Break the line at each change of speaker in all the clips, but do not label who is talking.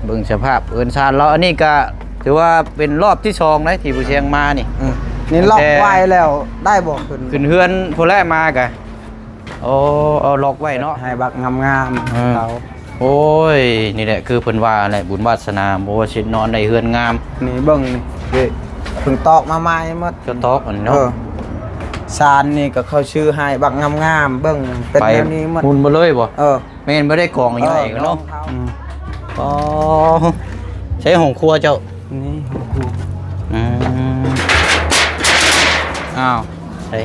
เบิ่งสภาพเอิ้นซานเราอันนี้ก็ถือว่าเป็นรอบที่2นะที่ผู้เชียงมานี่
นี่ล็อกไว้แล้วได้บ่
ขึ้นเฮือนผู้แรกมากะโอ้เอาล็อกไว้เนาะ
ให้บักงามๆเขา
โอ้ยนี่แหละคือเพิ่นว่าแหละบุญวาสนาบ่ว่าสินอนได้เฮือนงาม
นี่เบิ่งนี่เพิ่งตอกมาใหม่หมด
ก็ตอกอันเนาะ
ซานนี่ก็เขาชื่อให้บักงามๆเบิ่งเป็นแบบนี้หมด
หุ่นบ่เลยบ่แม่นบ่ได้กองใหญ่เนาะอ๋อใช้ห้องครัวเจ้า
นี่ห้องครัว
อ้าวใช่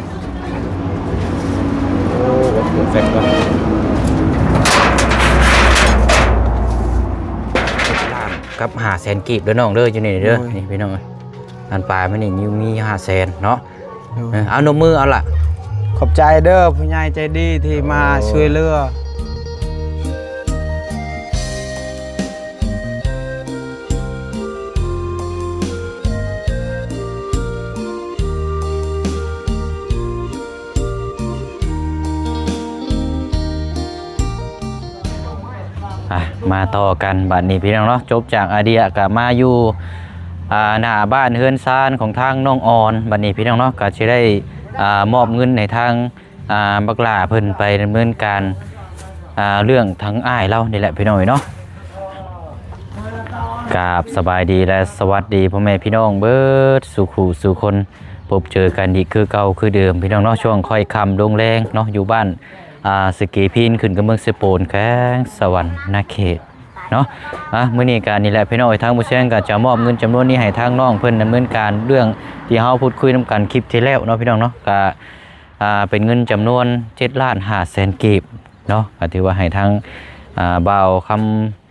โอ้เพอร์เฟกต์ว่ะกับ500,000กีบเด้อน้องเด้ออยู่นี่เด้อนี่พี่น้องอันปลายมันนี่มี500,000เนาะเอานมมือเอาล่ะ
ขอบใจเด้อผู้ใหญ่ใจดีที่มาช่วยเหลือ
มาต่อกันบัดนี้พี่น้องเนาะจบจากอาเดียกับมาอยู่หน้าบ้านเฮือนซานของทางน้องออนบัดนี้พี่น้องเนาะก็จะได้มอบเงินในทางบักหลาเพิ่นไปดำเนินการเรื่องทั้งอ้ายเรานี่แหละพี่น้องเนาะกราบสบายดีและสวัสดีพ่อแม่พี่น้องเบิดสู่ขู่สู่คนพบเจอกันอีกคือเก่าคือเดิมพี่น้องเนาะช่วงค่อยค่ำลงแรงเนาะอยู่บ้านสกีพินขึ้นกับเมืองเซโปนแข้งสวรรค์นาเขตเนาะมื้อนี้การนี่แหละพี่น้องทางผู้เชี่ยวชาญก็จะมอบเงินจำนวนนี้ให้ทางน้องเพิ่นดำเนินการเรื่องที่เฮาพูดคุยนำกันคลิปที่แล้วเนาะพี่น้องเนาะก็เป็นเงินจำนวน7,500,000 กีบเนาะก็ถือว่าให้ทางบ่าวค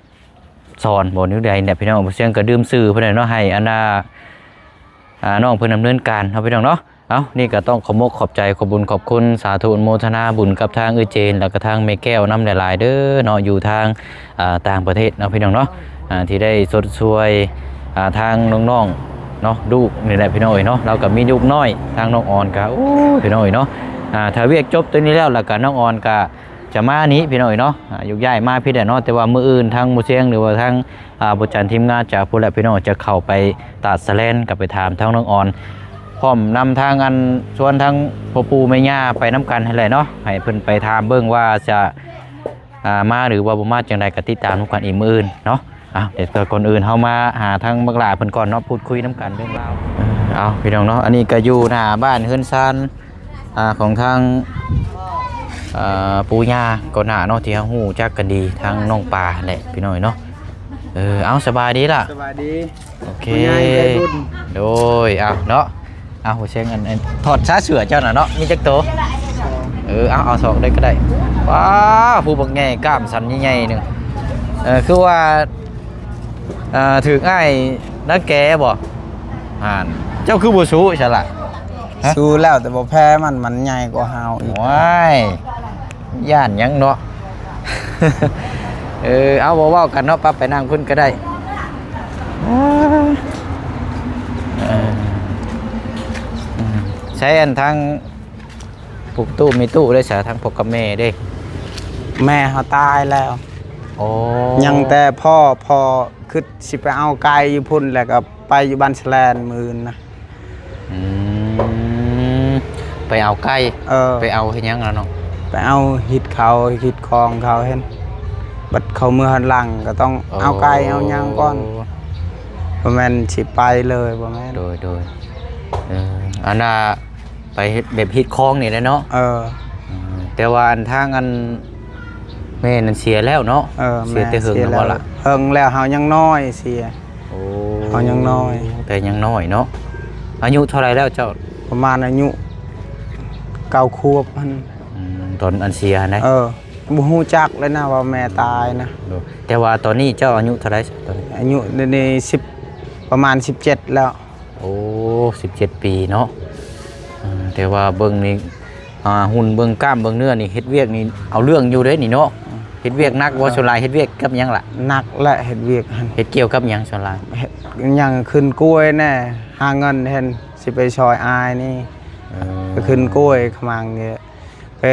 ำสอนบ่นิ้วใดเนี่ยพี่น้องผู้เชี่ยวชาญก็ดื่มสื่อเพิ่นเนาะให้อันน้องเพิ่นดำเนินการเนาะพี่น้องเนาะเอานี่ก็ต้องขอบใจขอบบุญขอบคุณสาธุอนุโมทนาบุญกับทางเจนแล้วก็ทางเมแก้วน้ำหลายๆเด้อเนาะอยู่ทางต่างประเทศเนาะพี่น้องเนาะที่ได้สดช่วยทางน้องๆเนาะลูกนี่แหละพี่น้องเนาะเรากับมีลูกน้อยทางน้องอ่อนก็พี่น้องเนาะถ้าเวียกจบตัวนี้แล้วแล้วก็น้องอ่อนก็จะมานี้พี่น้องเนาะยุกย้ายมาพี่แต่เนาะแต่ว่ามื้ออื่นทางมูเชียงหรือว่าทางบุจันทีมงานจากผู้และพี่น้องจะเข้าไปตัดสแลนกับไปถามทางน้องอ่อนพร้อมนำทางอันชวนทางพ่อปู่แม่ย่าไปน้ำกันให้เลยเนาะให้เพิ่นไปถามเบิ่งว่าจะมาหรือว่าบ่มาจังใดก็ติดตามกันอีกมื้ออื่นเนาะเดี๋ยวก่อนอื่นเฮามาหาทางบักหลาเพิ่นก่อนเนาะพูดคุยน้ำกันเรื่องราวพี่น้องเนาะอันนี้ก็อยู่หน้าบ้านเฮือนซานของทางปู่ย่าก่อนหน้าเนาะที่เฮาฮู้จักกันดีทางน้องปลาแหละพี่น้องเนาะเอาสบายดีล่ะ
สบายดี
โอเคโดยเนาะหัวเชียงอันถอดช้าเสือเจ้าน่ะเนาะมีจักโตเอาสองได้ก็ได้ว้าผู้บักแง่กล้ามสันใหญ่ๆหนึ่งคือว่าถือง่ายนักแกบ่เจ้าคือบัวชูใช่ละ
สู้แล้วแต่บ่แพ้มันใหญ่กว่าเฮาอีก
ว้ายย่านยังเนาะเอาบ่ว่ากันเนาะปั๊บไปนั่งพุ่นก็ได้ใช้อันทางปลูกตู้มีตู้ได้สาทางพกกับแม่ได้
แม่เขาตายแล้วยังแต่พ่อคือสิไปเอาไก่อยู่พุ่นแล้วก็ไปอยู่บ้านแสลนมือนะ
ไปเอาไก่ไปเอาให้ยังแล้วเนาะ
ไปเอาหิดเขาหิดคลองเขาเห็นบัดเขาเมื่อหันหลังก็ต้องเอาไก่เอายังก่อนประมาณสิไปเลยประมาณ
โดยอันน่ะไปแบบฮิตคลองนี่แหละเนาะแต่ว่าทางอันแม่นั่นเสียแล้วเนาะเสียแต่หึงแล้วล่ะ
หึงแล้วเฮายังน้อยเสียเฮายังน้อย
แต่ยังน้อยเนาะอายุเท่าไรแล้วเจ้า
ประมาณอายุ9 ขวบ
ตอนอันเสียนะ
บ่ฮู้จักเลยนะว่าแม่ตายนะ
แต่ว่าตอนนี้เจ้าอายุเท่าไรตอนนี้
อายุใน10ประมาณ17แล้ว
17 ปีเนาะแต่ว่าเบิ่งนี่หุ่นเบิ่งกล้ามเบิ่งเนื้อนี่เฮ็ดเวียกนี่เอาเรื่องอยู่เด้นี่เนาะเฮ็ดเวียกนักว่าส่วนหลายเฮ็ดเวียกกับหยังล่ะ
นักและเฮ็ดเวียก
เฮ็ดเกี่ยวกับหยังส่วนหลาย
หยังขึ้นกล้วยแน่หาเงินเห็นสิไปซอยอายนี่ไปขึ้นกล้วยขมังนี่ไป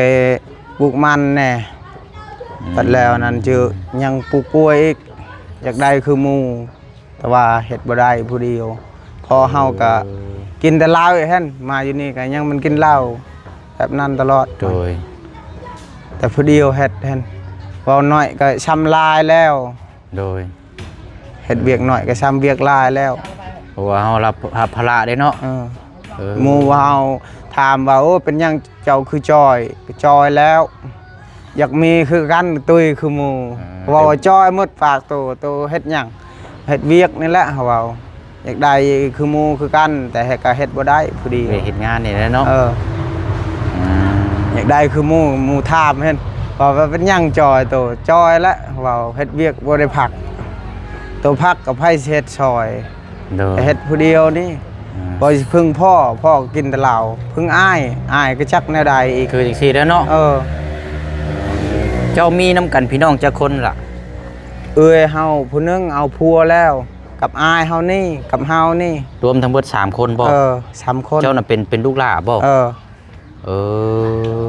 ปลูกมันแน่ปัดแล้วนั่นจือยังปลูกกล้วยอีก อยากได้คือหมู่แต่ว่าเฮ็ดบ่ได้ผู้เดียวพอเฮาก็กินแต่เหล้าแฮ่นมาอยู่นี่ก็ยังมันกินเหล้าแบบนั้นตลอด
โดย
แต่ผู้เดียวเฮ็ดแฮ่นพอน้อยก็ช้ำลายแล้ว
โดย
เฮ็ดเวียกน้อยก็ช้ำเวียกลายแล้ว
เพราะว่าเฮารับภาระได้เนาะ
หมู่ว่าเฮาถามว่าโอ้เป็นหยังเจ้าคือจอยก็จอยแล้ว อยากมีคือกันตุ้ยคือหมู่ว่าจอยหมดปากโตเฮ็ดหยังเฮ็ดเวียกนี่แหละเฮาเว้าอยากได้คือหมู่คือกันแต่เฮ็ดก็เฮ็ดบ่ได้ผู้เดียว
ไปเฮ็ดงานนี่แหละเนาะ
อยากได้คือหมู่ทาบเห็นพอว่าเป็นหยังจอยโตจอยแล้วเว้าเฮ็ดเวียกบ่ได้พักตัวพักกับไผเฮ็ดซอย
โดย
แต่เฮ็ดผู้เดียวนี่บ่สิพึ่งพ่อกินแต่เหล้าพึ่งอ้ายก็จักแนวใดอีก
คือจังซี่แล้วเนาะเจ้ามีน้ำกันพี่น้องจักคนล่ะ
เฮาผู้นึงเอาผัวแล้วกับอ้ายเฮานี่กับเฮานี่
รวมทั้งหมด3คนบ่
3คน
เจ้าน่ะเป็นลูกหลานบ่เออ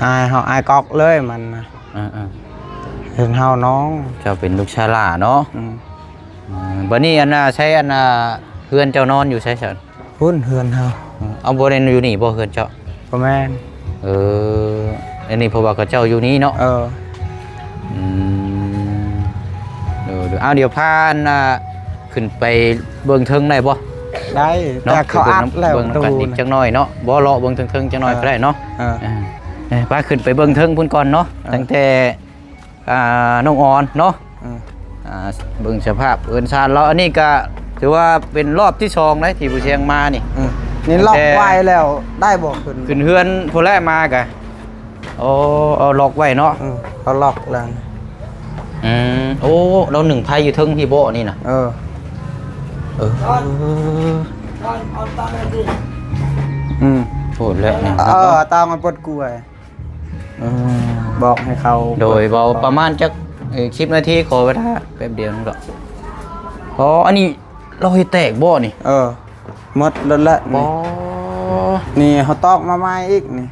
อ้ายกอกเลยมันนะเห็นเฮาน้อง
เจ้าเป็นลูกชายหล่าเนาะบัดนี้อันน่ะใช้อันน่ะเฮือนเจ้านอนอยู่ใช่ซั่น
พุ่นเฮือนเฮา
เอาบ่ได้อยู่นี่บ่เฮือนเจ้า
บ่แม่น
อันนี้เพราะว่าเขาเจ้าอยู่นี่เนาะเอาเดี๋ยวพาอันขึ้นไปเบิ่งเทิงได้บ่
ได้แต่เขาอัดแล้ว
เบิ่งกันอีกจังน้อยเนาะบ่เลาะเบิ่งเทิงๆจังน้อยก็ได้เนาะพาขึ้นไปเบิ่งเทิงพุ่นก่อนเนาะตั้งแต่น้องออนเนาะเบิ่งสภาพเอิ้นซานเราอันนี้ก็ถือว่าเป็นรอบที่2แล้วที่ผู้เชียงมานี่
นี่ล็อกไว้แล้วได้บ่
ขึ้นเฮือนผู้แรกมากะเอาล็อกไว้เนาะ
เขาล็อกแล้ว
โอ้เราหนึ่งไพ่อยู่เทิงพี่โบนี่นะโหดแล้วเนี่ย
ตามมันปวดกล้วยบอกให้เขา
โดยเบาประมาณจัก10 นาทีขอเวลาแป๊บเดียวนึงดอกอันนี้เราให้แตกบ่นี่
หมดแล้วละนี่เขาตอกมาใหม่อีกนี่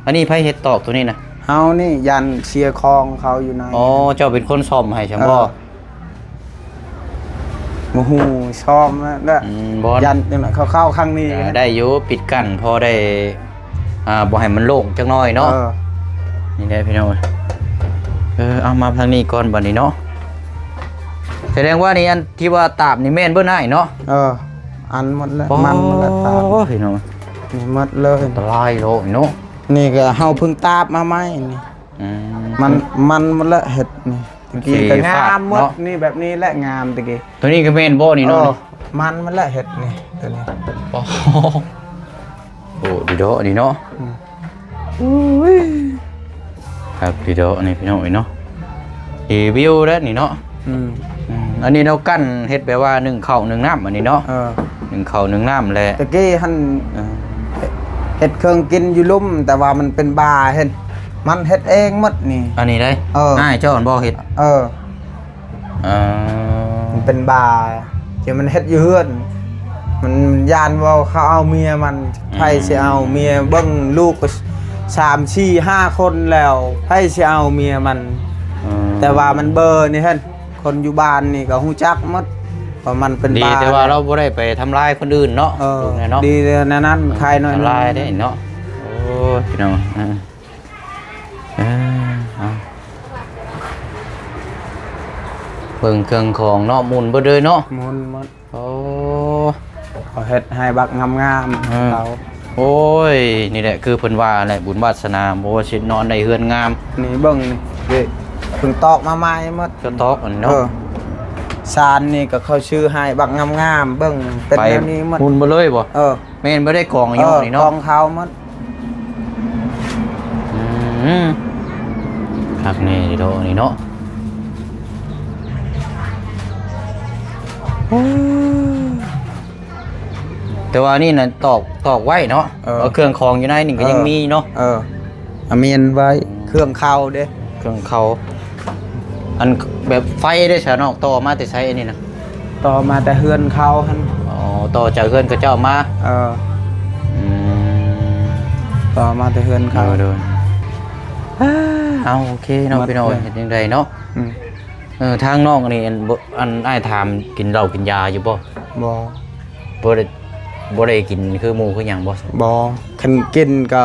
อันนี้ไพ่เฮ็ดตอกตัวนี้นะ
เฮานี่ยันเชียร์คองเขาอยู่ใน
เจ้าเป็นคนซ่อมให้ใช่บ่
โอ้โหซ่อมแล้วยันเขาเข้าครั้งนี้
ได้อยู่ปิดกั้นพอได้บ่ให้มันโล่งจักหน่อยเนาะนี่ได้พี่น้องเอามาทางนี้ก่อนบัดนี้เนาะแสดงว่านี่อันที่ว่าตาบนี่แม่นเบิ่นอ้ายเนาะ
อันหมดแล้วมันหมดแล้วตาบ
พี่น้อง
นี่หมดเลย
อันตรายโลเนาะ
นี่ก็เฮาเพิ่งตาบมาใหม่นี่มันหมดแล้วเห็ดนี่ตะกี้ก็งามหมดนี่แบบนี้แหละงามตะกี้
ตัวนี้ก็แม่นบ่นี่เนาะ
มันแล้วเห็ดนี่ตัวนี้
โอ้ดีโดนี่เนาะครับดีโดนี่พี่น้องเนาะวิวแล้วนี่เนาะอันนี้เรากั้นเฮ็ดแบบว่า1ข้าว1น้ำอันนี้เนาะ1ข้าว1น้ำแหละ
ตะกี้หั่นเฮ็ดเครื่องกินอยู่ลุ่มแต่ว่ามันเป็นบาร์เห็นมันเฮ็ดเองหมดนี่
อันนี้ได้ง่ายเจ้าอันบ่เฮ็ด
มันเป็นบาร์เดี๋ยวมันเฮ็ดอยู่เฮือนมันยานว่าเขาเอาเมียมันไผสิเอาเมียเบิ่งลูกก็3 4 5คนแล้วไผสิเอาเมียมันแต่ว่ามันเบอร์นี่เห็นคนอยู่บ้านนี่ก็ฮู้จักหมดเพราะมันเป็นบาร์
ดีแต่ว่าเราบ่ได้ไปทำลายคนอื่นเนาะ
ดีในนั้นใครน้อย
ทำลายได้เนาะโอ้พี่น้องเบิ่งเครื่องของเนาะหมุนบ่เลยเนาะ
หมุนหมดเขาเฮ็ดให้บักงามๆเขา
โอ้ยนี่แหละคือเพิ่นว่าแหละบุญวาสนาบ่ว่าสินอนได้เฮือนงาม
นี่เบิ่งนี่เพิ่งตอกมาใหม่หมด
ก็ตอกอันเนาะ
ซานนี่ก็เขาชื่อให้บักงามๆเบิ่งเป็นแบบนี้หมด
หมุนบ่เลยบ่แม่นบ่ได้กองอยู่นี่เนาะ
กองเขาหมด
ครับนี่โดนี่เนาะแต่ว่านี่น่ะตอกไว้เนาะเครื่องของอยู่ในนี่ก็ยังมีเนาะ
เมียนไว้เครื่องเข้าเด้
เครื่องเข้าอันแบบไฟได้ซะเนาะต่อมาแต่ใช้อันนี้นะ
ต่อมาแต่เฮือนเขาหั่น
ต่อจากเฮือนก็เจ้ามา
ต่อมาแต่เฮือนเขา
เอาโอเคเนาะพี่น้องเฮ็ดจังไดเนาะ ทางน้องนี่อันอ้ายถามกินเหล้ากินยาอยู่บ่
บ่
บ่ได้กินคือหมู่คือหยังบ่
บ่คันกินก็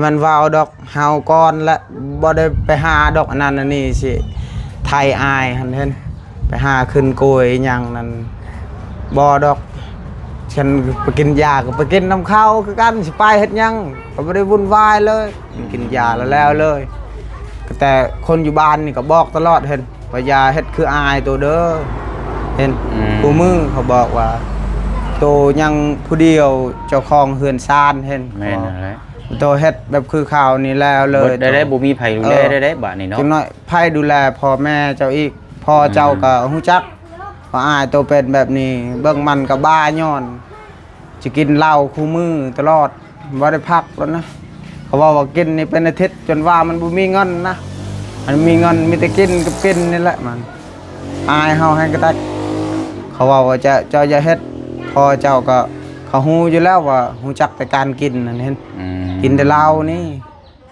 มันว่าวดอกเฮาก่อนและบ่ได้ไปหาดอกอันนั้นอันนี้สิไทยอายหั่นเห็นไปหาขึ้นโกยหยังนั่นบ่ดอกฉันไปกินยาก็ไปกินน้ำข้าวคือกันสิไปเฮ็ดหยังก็บ่ได้วุ่นวายเลยกินยาแล้วเลยแต่คนอยู่บ้านนี่ก็บอกตลอดเห็นว่าอย่าเฮ็ดคืออายตัวเด้อเห็นผู้มือเขาบอกว่าโตยังผู้เดียวเจ้าของเฮือนซ่านเห็น
แม่นนั่นแหละ
โตเฮ็ดแบบคือข่าวนี่แล้วเลย
ได้บ่มีไผดูแลได้บัดนี้เนาะ
จังน้อยไผดูแลพ่อแม่เจ้าอีกพ่อเจ้าก็ฮู้จักว่าอายโตเป็นแบบนี้เบิ่งมันก็บ้าย้อนสิกินเหล้าคู่มือตลอดบ่ได้พักแล้วนะเขาว่ากินนี่เป็นอาทิตย์จนว่ามันบ่มีเงินนะมันมีเงินมีแต่กินกับกินนี่แหละมันอายเฮาให้กระตักเขาว่าจะเจ้าอย่าเฮ็ดพ่อเจ้าก็เขาฮู้อยู่แล้วว่าฮู้จักแต่การกินนั่นเห็นกินแต่เหล้านี่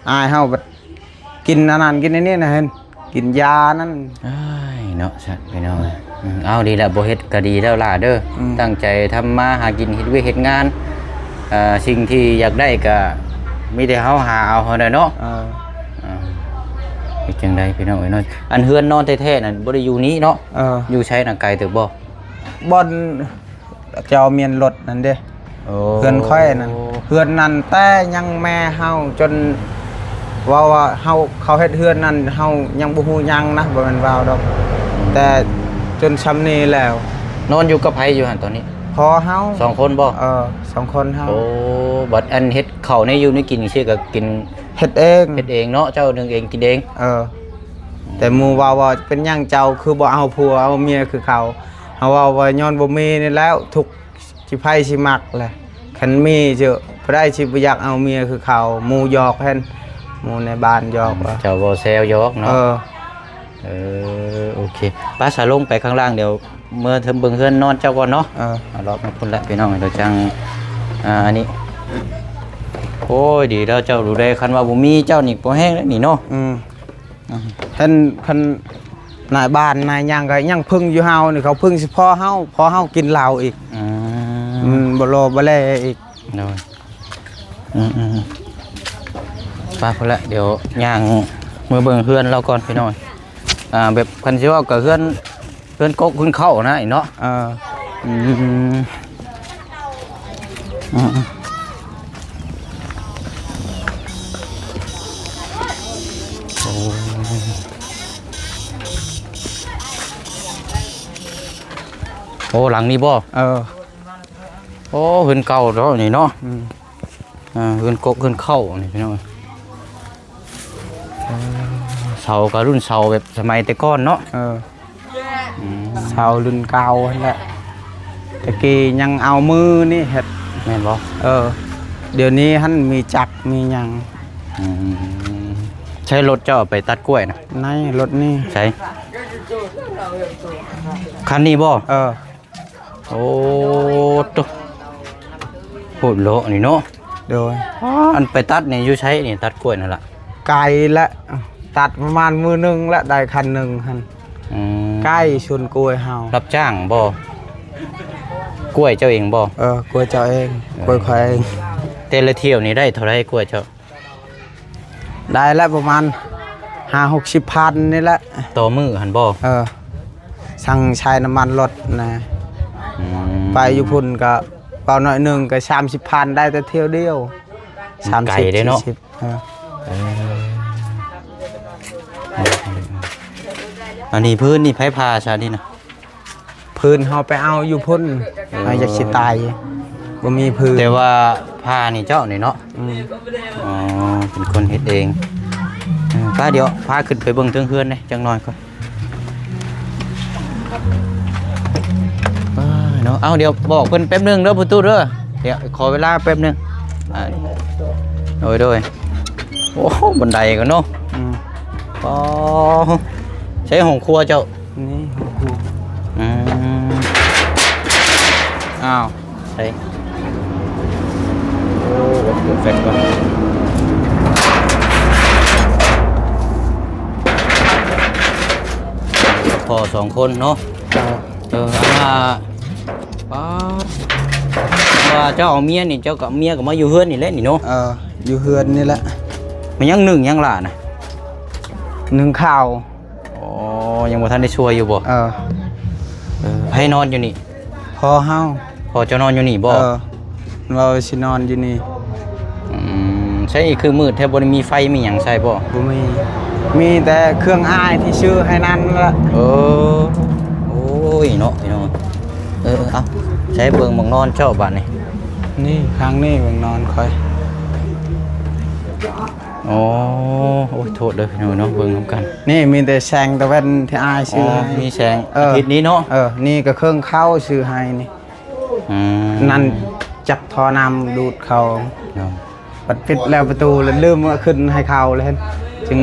อายเฮาแบบกินอันนั้นกินอันนี้นะเห็นกินยานั่น
อ้ายเนาะสัตว์พี่น้องเอาดีแล้วบ่เฮ็ดก็ดีแล้วล่ะเด้อตั้งใจทำมาหากินเฮ็ดเวยกเฮ็ดงานสิ่งที่อยากได้ก็มีแต่เฮาหาเอาเท่านั้นเนาะเป็นจังไดพี่น้องเอ้ยเนาะอันเฮือนนอนแท้ๆนั่นบ่ได้อยู่นี้เนาะอยู่ใช้น่ะไกลตึกบ่
บ่อนเจ้าเมียนรถนั่นเด้เฮือนค่อยนั่นเฮือนนั่นแต่ยังแม่เฮาจนว่าเฮาเขาเฮ็ดเฮือนนั่นเฮายังบ่ฮู้หยังนะบ่แม่นว่าดอกแต่จนซ้ำนี้แล้ว
นอนอยู่กับไผอยู่หั่นตอนนี้
พอเฮา
2 คนบ่
2 คนเฮา
โอ้บัดอันเฮ็ดข้าวในอยู่ในกินซื่อก็กิน
เฮ็ดเอง
เฮ็ดเองเนาะเจ้านึงเองกินเอง
แต่หมู่ว่าเป็นหยังเจ้าคือบ่เอาผัวเอาเมียคือเขาเฮาว่าย้อนบ่มีนี่แล้วทุกสิไผสิมักแหละคันมีเจอบ่ได้สิบ่อยากเอาเมียคือเขาหมู่หยอกแฮ่นหมู่ในบ้านหยอกว่า
เจ้าบ่แซวยอกเนาะโอเคป้าสาลงไปข้างล่างเดี๋ยวเมื่อเทำเบิ่งเฮือนนอนเจ้าก่อนเนาะเอารอบมาพุ่นละพี่น้องเดี๋ยวจังอันนี้โอ้ยดีแล้วเจ้าดูได้คันว่าบ่มีเจ้านี่บ่แห้งแล้วนี่เนาะ
ท่านคันนายบ้านนายยังก็ยังพึ่งอยู่เฮานี่เขาพึ่งสิพ่อเฮากินเหล้าอีกบ่รอบ่แลอีก
โดยป้าพุ่นละเดี๋ยวย่างมือเบิ่งเฮือนเราก่อนพี่น้องแบบคันสิว่าก็เฮือนกกขึ้นเข้านะไอ้เนาะโอ้หลังนี้บ่โอ้เฮือนเก่าแล้วนี่เนาะเฮือนกกเฮือนเข้านี่พี่น้องเสาก็รุ่นเสาแบบสมัยแต่ก่อนเนาะ
เสารุ่นเก่านั่นแหละตะกี้ยังเอามือนี่เฮ็ด
แม่นบ่
เดี๋ยวนี้หันมีจักรมีหยัง
ใช้รถเจ้าไปตัดกล้วยนะ
ในรถนี่
ใช่คันนี้บ่โอ้ตุ๊โหโลนี่เนาะ
โดย
อันไปตัดนี่อยู่ใช้นี่ตัดกล้วยนั่นล่ะ
ไกลละตัดประมาณมือนึงละได้คันนึงหั่นใกล้ชวนกล้วยเฮา
รับจ้างบ่กล้วยเจ้าเองบ่
กล้วยเจ้าเองกล้วยข่อยเอง
แต่ละเที่ยวนี่ได้เท่าไรกล้วยเจ้า
ได้ละประมาณ50-60 พันนี่แหละ
ต่อมื้อหั่นบ่
สั่งใช้น้ำมันรถนะไปอยู่พุ่นก็เปล่าหน่อยนึงก็30 พันได้แต่เที่ยวเดียว
30ไกลได้เนาะอันนี้พื้นนี่ไผพาซะนี่นะ
พื้นเฮาไปเอาอยู่พุ่นอยากสิตายบ่มีพื้น
แต่ว่าพานี่เจ้านี่เนาะเป็นคนเฮ็ดเองป้าเดี๋ยวพาขึ้นไปเบิ่งเทิงเฮือนเด้จังหน่อยก่อนเนาะเอาเดี๋ยวบอกเพิ่นแป๊บนึงเด้อผู้ตู้เด้อเดี๋ยวขอเวลาแป๊บนึงโดยโอ้บันไดกันเนาะใช้ห้องครัวเจ้า
นี่ห้องครัว
อ้าวใช่โอ้เปิดแฟลชก่อนพ พ่อสองคนเนาะป้าว่าเจ้าเอาเมียนี่เจ้ากับเมียก็มาอยู่เฮือนนี่แหละนี่เนาะ
อยู่เฮือนนี่แหละ
มันยังหนึ่งยังหล่ะนะ
หนึ่งข้าว
อ๋อยังบ่ทันได้ช่วยอยู่บ่ให้นอนอยู่นี่
พอเฮา
พอจะนอนอยู่นี่บ่
เราสินอนอยู่นี่
ใช่คือมืดแทบบ่ได้มีไฟมีหยังใช่บ่
มีแต่เครื่องอ้ายที่ชื่อให้นั่นละ
โอ้ยเนาะพี่น้องเอาใช้เบิ่งบังนอนเจ้าบัด
นี่ข้างนี้เบิ่งนอนค่อย
โอ้ยโทษเด้อพี่น้องเนาะเบิ่งนำกัน
นี่มีแต่แสงตะเวนที่อ้ายชื่อให้
มีแสงอาทิตย์นี้เนาะ
นี่ก็เครื่องเข้าชื่อให้นี่นั่นจับท่อน้ำดูดเขาปัดปิดแล้วประตูแล้วลืมว่าขึ้นให้เขาเลยจึง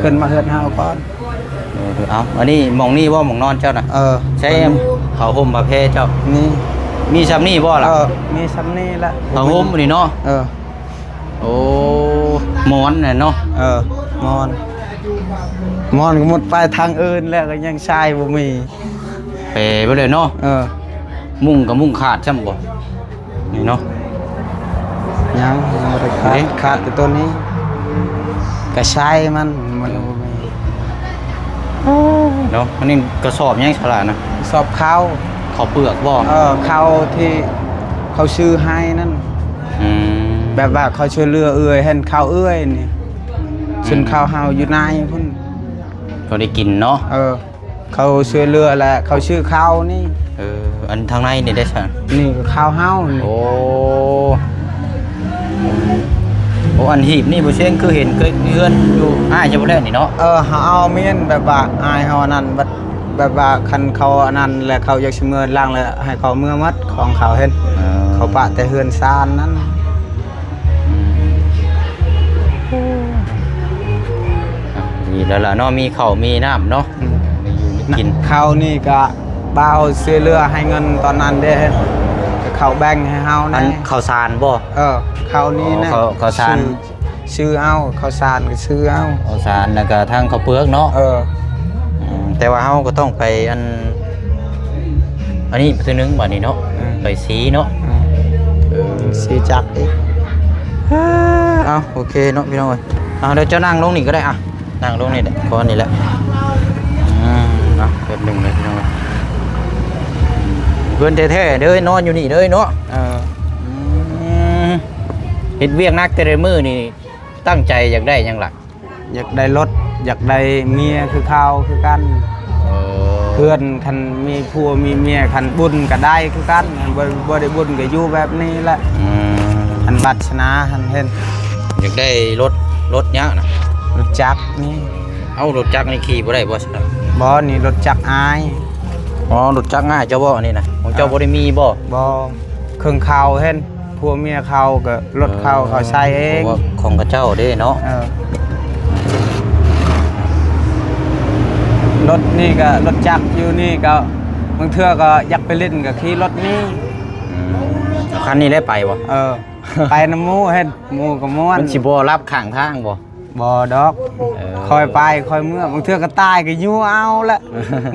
ขึ้นมาเฮือนเฮาก่อน
เอาอันนี้มองนี่ว่ามองนอนเจ้าน่ะใช้เขาห่มผ้าแพรเจ้า
นี่
มีซ้ำนี่บ่ล่ะ
มีซ้ำนี่ละ
ผ้าห่มนี่เนาะโอ้หมอนน่ะเนาะ
มอนก็หมดไปทางอื่นแล้วก็ยังชายบ่มี
เปไปเลยเนาะมุ้งกับมุ้งขาดซ้ำบ่นี่เนาะ
ยังบ่ได้ขาดแต่ตัวนี้ก็ใช้มันบ่มี
เนาะอันนี้กระสอบยังฉลาดนะ
สอบข้าว
เปลือกบ่
ข้าวที่เขาซื้อให้นั่นแบบว่าเขาช่วยเรือเห็นข้าวนี่ส่วนข้าวเฮาอยู่ในพุ่น
เขาได้กินเนาะ
เขาช่วยเรือแหละเขาชื่อข้าวนี่
อันทางในนี่ได้สั่ง
นี่ข้าวเฮา
โอ้อันหีบนี่บ่เช่นคือเห็นเคยเฮือนอยู่อ้ายจะบ่ได้นี่เนาะ
เฮาเอาเมียนแบบว่าอ้ายเฮานั่นแบบว่าคันเขาอันนั้นแหละเขาอยากสิเมื่อล้างแล้วให้เขาเมื่อมัดของเขาเห็นเขาปะแต่เฮือนซานนั้น
นี่แล้วล่ะเนาะมีข้าวมีน้ำเนาะ
กินข้าวนี่ก็บ่าวซื้อเรือให้เงินตอนนั้นเด้ก็เขาแบ่งให้เฮานะ
ข้าวสารบ่
ข้าวนี้นะ
ข้าวสาร
ซื้อเอาข้าวสารก็ซื้อเอา
ข้าวสารแล้วก็ทางข้าวเปลือกเนาะแต่ว่าเฮาก็ต้องไปอันนี้ตัวนึงบัดนี้เนาะไปสีเนาะ
สีจักอีก
โอเคเนาะพี่น้องเอ้ยเดี๋ยวเจ้านั่งลงนี่ก็ได้นั่งลงนี่แหละเพราะนี่แหละแบบหนึ่งเลยพี่น้องเพื่อนแท้ๆเด้อนอนอยู่นี่เด้อเนาะเฮ็ดเวียกนักแต่ละมื้อนี่ตั้งใจอยากได้หยังล่ะ
อยากได้รถอยากได้เมียคือเขาคือกันเพื่อนคันมีผัวมีเมียคันบุญก็ได้คือกันบ่ได้บุญก็อยู่แบบนี้แหละคันบัตรชนะคันเห็น
อยากได้รถเนี้ยนะ
รถจักรนี่
เอารถจักรนี่ขี่บ่ได้บ่สิ
บ่นี่รถจักรอาย
รถจักรง่ายเจ้าบ่นี่นะของเจ้าบ่ได้มีบ่
เครื่องเขาเห็นผัวเมียเขาก็รถเขาใช้เอง
ของกระเจ้าเด้เนาะ
รถนี่ก็รถจักรอยู่นี่ก็บางเทื่อก็อยากไปเล่นกับขี่รถนี่
คันนี้ได้ไปบ่
ไปน้ำมูเห็นมูกับม้วน
มันสิบ่รับข้างทางบ่
ดอกคอยไปคอยเมื่อบางเทื่อก็ตายก็ยู่เอาละ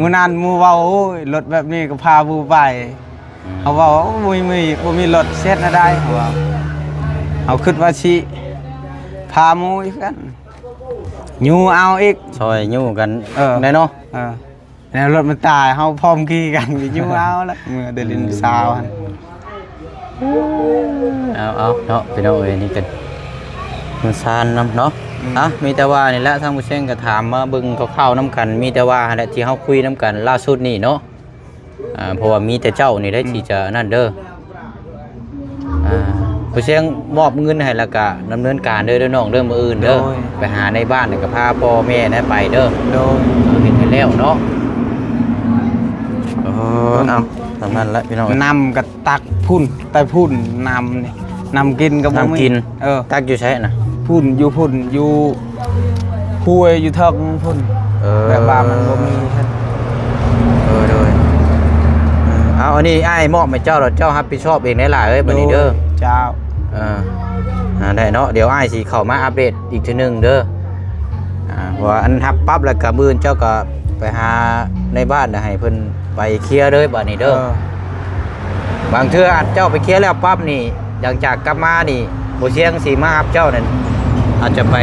มูนันมูเว้าโอ้ยรถแบบนี้ก็พาบูไปเขาว่าบ่มีรถเซ็ตนะได้เอาคิดว่าสิพามูอีกกันยู่เอาอีก
ซอยยู่กันได้เนาะ
แล้วรถมันตายเฮาพร้อมขี่กันยู่เอาละเมื่อเดินสาวหั่น
เอาเนาะพี่น้องเอ้ยนี่กันมันซานเนาะมีแต่ว่านี่แหละทางผู้เชี่ยวก็ถามมาเบิ่งเข้าๆน้ำกันมีแต่ว่าแหละที่เฮาคุยน้ำกันล่าสุดนี่เนาะเพราะว่ามีแต่เจ้านี่ได้ที่จะนั่นเด้อผู้เชี่ยวมอบเงินให้แล้วก็ดำเนินการเด้อน้องเด้อมื้ออื่นเด้อไปหาในบ้านแล้วก็พาพ่อแม่ได้ไปเด้อเห็นให้แล้วเนาะเอาทำนั้นแหละพี่น้อง
นำกับตักพุ่นแต่พุ่นนำกินกับ
น้ำกินตักอยู่ใช่น่ะ
พุ่นอยู่ห้วยอยู่ทางพุ่นแบบว่ามันบ่มีท่าน
โดยเอาอันนี้อ้ายมอบให้เจ้าเจ้ารับผิดชอบเองได้หลายเอ้ยบัดนี้เด้อ
เจ้า
ได้เนาะเดี๋ยวอ้ายสิเข้ามาอัปเดตอีกทีนึงเด้อว่าอันทับปั๊บแล้วก็มื้อเจ้าก็ไปหา ในบ้านน่ะให้เพิ่นไปเคลียร์เลยบัดนี้เด้อบางเทื่ออาจเจ้าไปเคลียร์แล้วปั๊บนี่หลังจากกลับมานี่บ่เสียงสิมารับเจ้านั่นอาจจะไป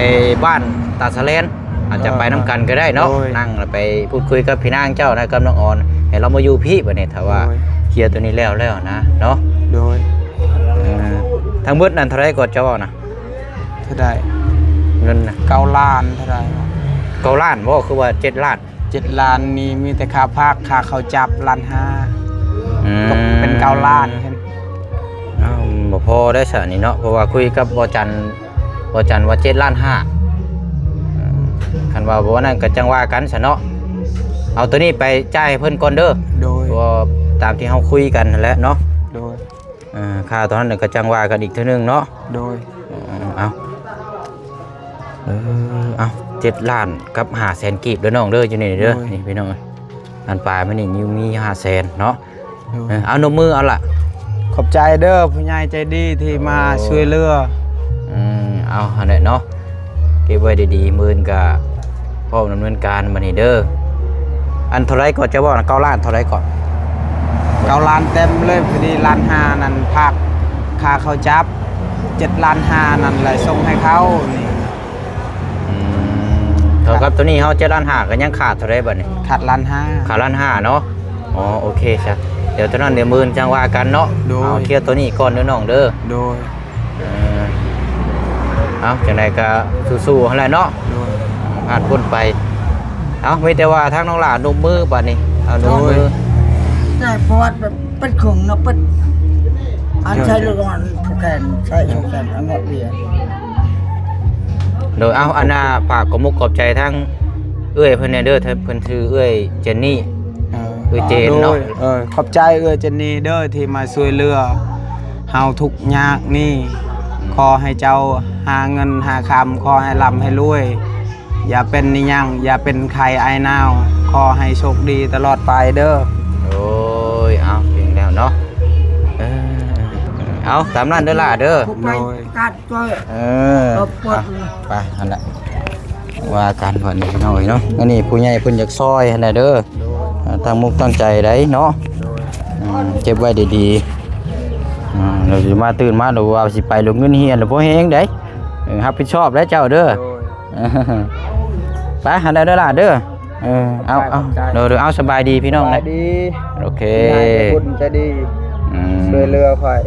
บ้านตาสะเลนอาจจะไปน้ำกันก็ได้เนาะนั่งแล้วไปพูดคุยกับพี่นางเจ้านะกับน้องออนให้เรามาอยู่พี่บัดนี้ถ้าว่าเคลียร์ตัวนี้แล้วนะเนาะ
โดย
ทั้งหมดนั้นเท่าไรก็เจ้านะ
เท่าใด
เงินนะ
9 ล้านเท่าใด
9 ล้านบ่คือว่า7 ล้าน
7 ล้านนี่มีแต่ค่าภาคค่าเขาจับ1.5 ล้านตกเป็น9 ล้านเห็น
บ่พอได้ซะนี่เนาะเพราะว่าคุยกับบ่จันว่า7.5 ล้านคันว่าบ่นั่นก็จังว่ากันซะเนาะเอาตัวนี้ไปจ่ายให้เพิ่นก่อนเด้อ
โดย
ว่าตามที่เฮาคุยกันนั่นแหละเนาะ
โดย
ค่าตอนนั้นก็จังว่ากันอีกเทื่อนึงเนาะ
โดย
เอา7 ล้านกับ500,000กีบเด้อน้องเด้ออยู่นี่เด้อนี่พี่น้องอันปลายมันนี่มี500,000เนาะเอานมมือเอาล่ะ
ขอบใจเด้อผู้ใหญ่ใจดีที่มาช่วยเหลือ
เอาอันนี้เนาะเก็บไว้ดีๆมื้อก็พร้อมดำเนินการบัดนี้เด้ออันเท่าไรก็จะว่า9 ล้านเท่าไรก่อน
9 ล้านเต็มเลยพอดี1.5 ล้านนั่นภาคค่าเขาจับ7.5 ล้านนั่นเลยส่งให้เขานี่
เท่ากับตัวนี้เขา7.5 ล้านก็ยังขาดเท่าไรบัดนี้
ขาด1.5 ล้าน
ขาด1.5 ล้านเนาะอ๋อโอเคจ้ะเดี๋ยวตอนนั้นเดี๋ยวมื้อจังว่ากันเนาะเอาเคลียร์ตัวนี้ก่อนเด้อน้องเด้อ
โดย
เอาจังไดก็สู้ๆหั่นแหละเนาะผ่านพ้นไปเอาไม่แต่ว่าทางน้องหลานนุ่มมือบัดนี้เอานุ่มมือ
ใช่เพราะว่าเป็นขึงเนาะเป็นอันใช้ลูกอ่อนผูกแขนใช้ผูกแขนอันหมดเบีย
โดยเอาอันน่ะฝากขอบมุกขอบใจทั้งเอื้อยเพิ่นเด้อเพิ่นชื่อเอื้อยเจนนี่เอื้อยเจนเนาะ
ขอบใจเอื้อยเจนนี่เด้อที่มาช่วยเหลือเฮาทุกข์ยากนี่ขอให้เจ้าหาเงินหาคำขอให้ร่ำให้รวยอย่าเป็นนิยังอย่าเป็นใครไอ้นาวขอให้โชคดีตลอดไปเด้อ
โอ้ยเอาเพียงแล้วเนาะเอาตามนั้นเด้อล่ะเด้อ
ไปกัดจ้อย
ไปนั่นแหละว่ากันก่อนนี่หน่อยเนาะอันนี้ผู้ใหญ่เพิ่นอยากซอยหั่นน่ะเด้อตั้งมุกตั้งใจได้เนาะเก็บไว้ดีๆเราสิมาตื่นมาดูว่าสิไปลงเงินเฮียนหรือบ่แฮงเด้รับผิดชอบแล้วเจ้าเด้อไปหั่นได้เด้อล่ะเด้อเอาเดี๋ยวเอาสบายดีพี่น้องนะโอเค
คุณจะดีช่วยเรือค่อย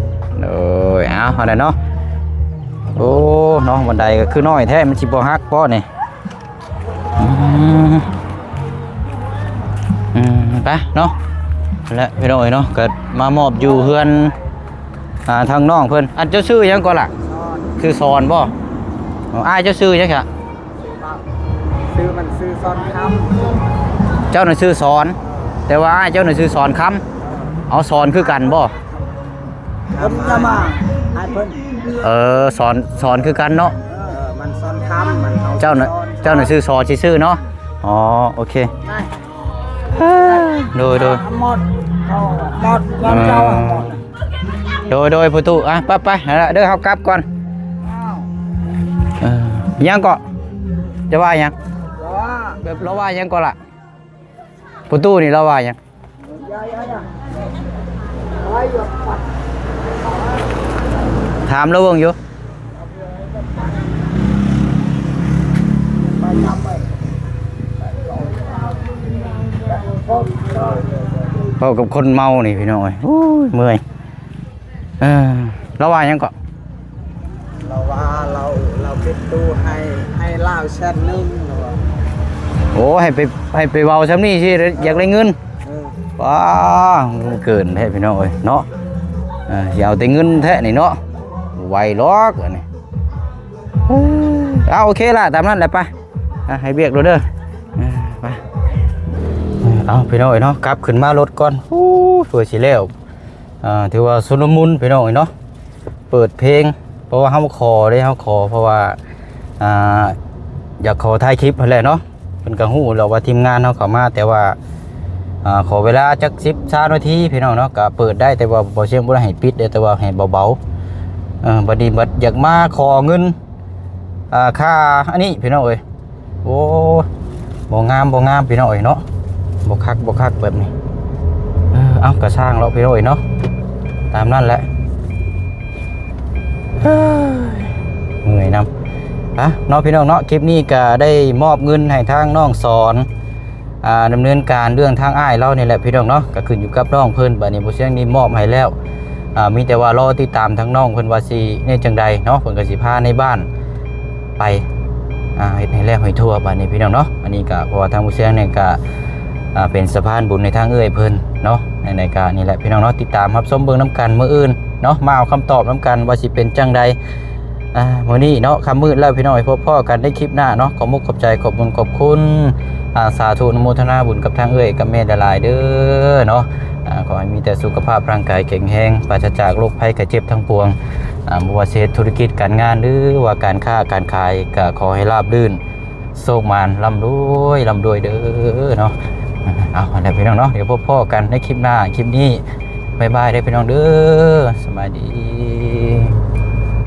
เอาอะไรเนาะโอ้เนาะบันไดก็คือน้อยแท้มันสิบ่ฮักป้อนี่ไปเนาะและพี่น้องเนาะก็มามอบอยู่เฮือนทางน้องเพิ่นอันเจ้าชื่อยังก่อนล่ะคือสอนบ่อ้ายเจ้าชื่อยังค่ะ
ซื้อมันซื้อสอนค
ำเจ้าหน่ะซื้อสอนแต่ว่าเจ้าหน่ะซื้อสอนคำเอาสอนคือกันบ่
ผมจะมาให้เพิ่น
สอนคือกันเนาะ
มันสอนคำมัน
เจ้าหน่ะซื้อสอนซื่อเนาะอ๋อโอเคโดย
หมดเจ้าหมด
โดยผู้ตู้ไปเด้อเฮากลับก่อนยังก็จะว่ายังแบบเราว่ายังก็ล่ะผู้ตู้นี่เราว่ายังถามเราเบิ่งอยู่พอกับคนเมานี่พี่น้องเอ้ยเมื่อยเราว่ายังก็
เราว่าเราปิดตู้ให้เล่าแชทนึง
โอ้ให้ไปเบาซ้ำนี่สิอยากได้เงินว้าเกินแท้พี่น้องเอ้ยเนาะอย่าเอาแต่เงินแท้นี่เนาะไวล็อกอันนี้โอเคล่ะตามนั้นแหละไปให้เบียกดูเด้อไปเอาพี่น้องเอ้ยเนาะกลับขึ้นมารถก่อนเพื่อสิแล้วถือว่าสุนมุนพี่น้องเอ้ยเนาะเปิดเพลงเพราะว่าเฮาขอเพราะว่าอยากขอถ่ายคลิปอะไรเนาะเป็นกระหู้เราว่าทีมงานเขาเข้ามาแต่ว่าขอเวลาจัก10-20 นาทีพี่น้องเนาะก็เปิดได้แต่ว่าบ่เชื่อบ่ได้ให้ปิดแต่ว่าให้เบาๆบัดนี้อยากมาขอเงินค่าอันนี้พี่น้องเอ้ยโอ้บ่งามพี่น้องเอ้ยเนาะ บ่คักแบบนี้เอากระช่างเราพี่น้อยเนาะตามนั่นแหละเหนื่อยนำเนาะพี่น้องเนาะคลิปนี้ก็ได้มอบเงินให้ทางน้องสอนดำเนินการเรื่องทางอ้ายเรานี่แหละพี่น้องเนาะก็ขึ้นอยู่กับน้องเพิ่นบัดนี้บ่เสียงนี้มอบให้แล้วมีแต่ว่ารอติดตามทางน้องเพิ่นว่าสิในจังใดเนาะเพิ่นก็สิพาในบ้านไปเฮ็ดให้แล้วให้ทั่วบัดนี้พี่น้องเนาะอันนี้ก็เพราะว่าทางบ่เสียงเนี่ยก็เป็นสะพานบุญในทางเอื้อยเพิ่นเนาะในการนี่แหละพี่น้องเนาะติดตามรับชมเบิ่งน้ำกันมื้ออื่นเนาะมาเอาคำตอบน้ำกันว่าสิเป็นจังใดมื้อนี้เนาะค่ำมืดแล้วพี่น้องพบพ่อกันได้คลิปหน้าเนาะขอมุกขอบใจขอบบุญขอบคุณสาธุอนุโมทนาบุญกับทางเอื้อยกับแม่หลายๆเด้อเนาะขอให้มีแต่สุขภาพร่างกายแข็งแรงปราศจากโรคภัยไข้เจ็บทั้งปวงบ่ว่าสิธุรกิจการงานหรือว่าการค้าการขายก็ขอให้ราบรื่นโชคมานร่ำรวยเด้อเนาะเอาล่ะพี่น้องเนาะเดี๋ยวพบพ่อกันในคลิปหน้าคลิปนี้บ๊ายบายได้พี่น้องเด้อสวัสดี